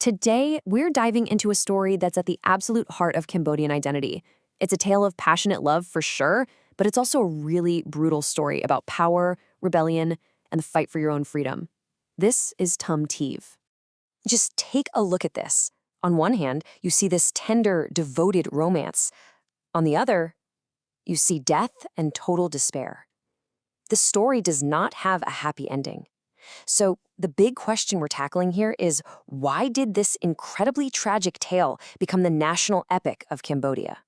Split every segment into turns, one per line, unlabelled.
Today, we're diving into a story that's at the absolute heart of Cambodian identity. It's a tale of passionate love for sure, but it's also a really brutal story about power, rebellion, and the fight for your own freedom. This is Tum Teav. Just take a look at this. On one hand, you see this tender, devoted romance. On the other, you see death and total despair. The story does not have a happy ending. So the big question we're tackling here is, why did this incredibly tragic tale become the national epic of Cambodia?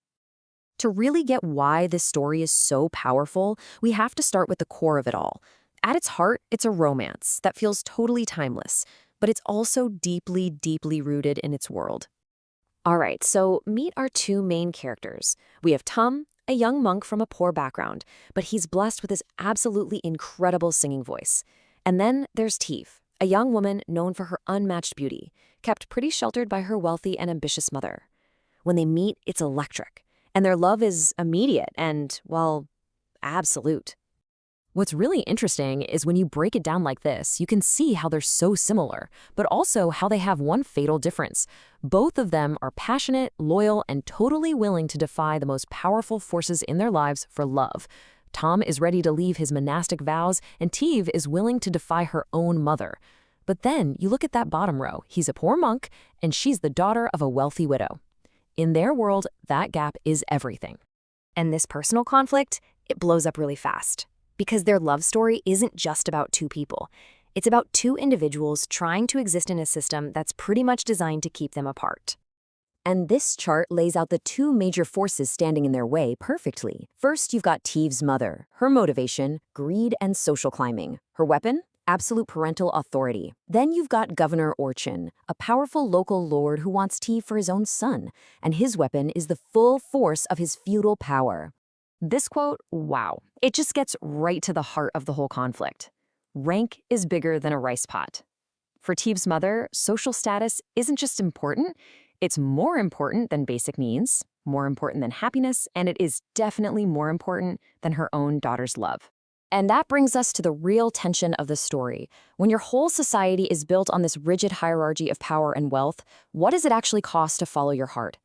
To really get why this story is so powerful, we have to start with the core of it all. At its heart, it's a romance that feels totally timeless, but it's also deeply, deeply rooted in its world. All right, so meet our two main characters. We have Tum, a young monk from a poor background, but he's blessed with his absolutely incredible singing voice. And then there's Teav, a young woman known for her unmatched beauty, kept pretty sheltered by her wealthy and ambitious mother. When they meet, it's electric, and their love is immediate and, well, absolute. What's really interesting is when you break it down like this, you can see how they're so similar, but also how they have one fatal difference. Both of them are passionate, loyal, and totally willing to defy the most powerful forces in their lives for love. Tum is ready to leave his monastic vows, and Teav is willing to defy her own mother. But then you look at that bottom row. He's a poor monk, and she's the daughter of a wealthy widow. In their world, that gap is everything. And this personal conflict, it blows up really fast. Because their love story isn't just about two people. It's about two individuals trying to exist in a system that's pretty much designed to keep them apart. And this chart lays out the two major forces standing in their way perfectly. First, you've got Teav's mother. Her motivation, greed and social climbing. Her weapon, absolute parental authority. Then you've got Governor Orchin, a powerful local lord who wants Teav for his own son, and his weapon is the full force of his feudal power. This quote, wow, it just gets right to the heart of the whole conflict. Rank is bigger than a rice pot. For Teav's mother, social status isn't just important, it's more important than basic needs, more important than happiness, and it is definitely more important than her own daughter's love. And that brings us to the real tension of the story. When your whole society is built on this rigid hierarchy of power and wealth, what does it actually cost to follow your heart?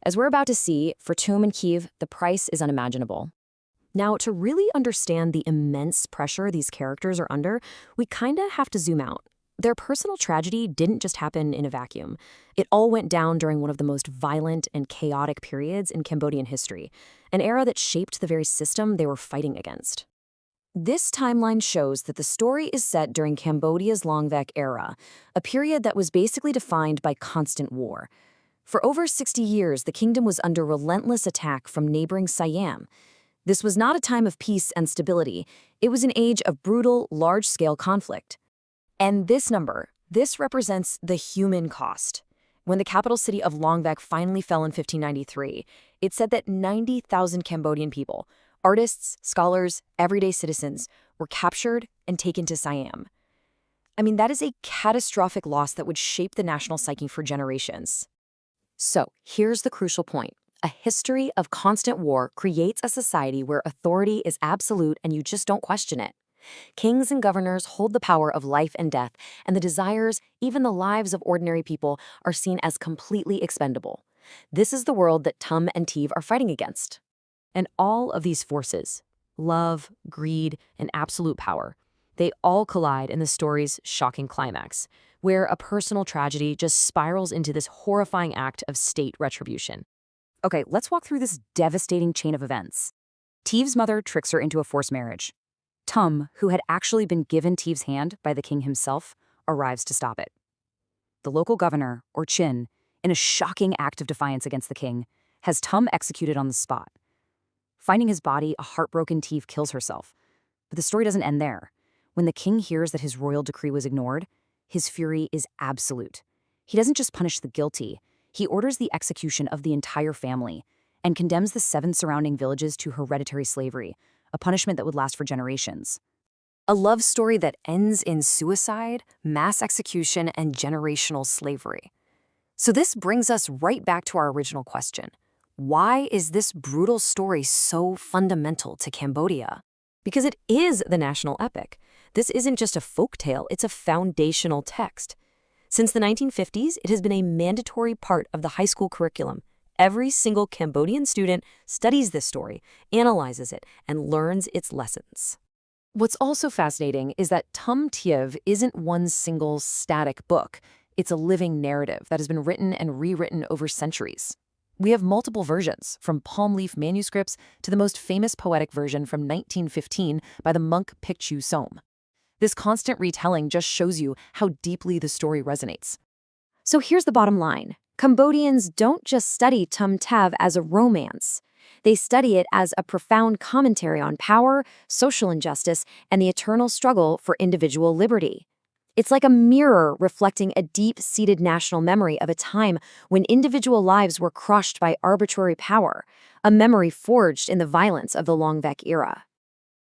As we're about to see, for Tum and Teav, the price is unimaginable. Now, to really understand the immense pressure these characters are under, we kinda have to zoom out. Their personal tragedy didn't just happen in a vacuum. It all went down during one of the most violent and chaotic periods in Cambodian history, an era that shaped the very system they were fighting against. This timeline shows that the story is set during Cambodia's Long Vec era, a period that was basically defined by constant war. For over 60 years, the kingdom was under relentless attack from neighboring Siam. This was not a time of peace and stability. It was an age of brutal, large-scale conflict. And this number, this represents the human cost. When the capital city of Long Vec finally fell in 1593, it said that 90,000 Cambodian people, artists, scholars, everyday citizens, were captured and taken to Siam. I mean, that is a catastrophic loss that would shape the national psyche for generations. So, here's the crucial point. A history of constant war creates a society where authority is absolute and you just don't question it. Kings and governors hold the power of life and death, and the desires, even the lives of ordinary people, are seen as completely expendable. This is the world that Tum and Teav are fighting against. And all of these forces, love, greed, and absolute power, they all collide in the story's shocking climax, where a personal tragedy just spirals into this horrifying act of state retribution. Okay, let's walk through this devastating chain of events. Teav's mother tricks her into a forced marriage. Tum, who had actually been given Teav's hand by the king himself, arrives to stop it. The local governor, or Chin, in a shocking act of defiance against the king, has Tum executed on the spot. Finding his body, a heartbroken Teav kills herself. But the story doesn't end there. When the king hears that his royal decree was ignored, his fury is absolute. He doesn't just punish the guilty, he orders the execution of the entire family and condemns the 7 surrounding villages to hereditary slavery, a punishment that would last for generations. A love story that ends in suicide, mass execution, and generational slavery. So this brings us right back to our original question. Why is this brutal story so fundamental to Cambodia? Because it is the national epic. This isn't just a folk tale, it's a foundational text. Since the 1950s, it has been a mandatory part of the high school curriculum. Every single Cambodian student studies this story, analyzes it, and learns its lessons. What's also fascinating is that Tum Teav isn't one single static book. It's a living narrative that has been written and rewritten over centuries. We have multiple versions, from palm leaf manuscripts to the most famous poetic version from 1915 by the monk Pikchu Som. This constant retelling just shows you how deeply the story resonates. So here's the bottom line. Cambodians don't just study Tum Teav as a romance. They study it as a profound commentary on power, social injustice, and the eternal struggle for individual liberty. It's like a mirror reflecting a deep-seated national memory of a time when individual lives were crushed by arbitrary power, a memory forged in the violence of the Long Vec era.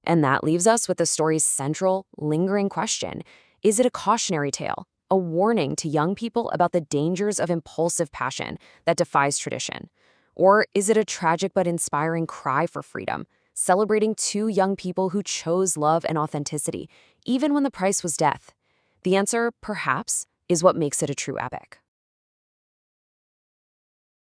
And that leaves us with the story's central, lingering question. Is it a cautionary tale, a warning to young people about the dangers of impulsive passion that defies tradition? Or is it a tragic but inspiring cry for freedom, celebrating two young people who chose love and authenticity, even when the price was death? The answer, perhaps, is what makes it a true epic.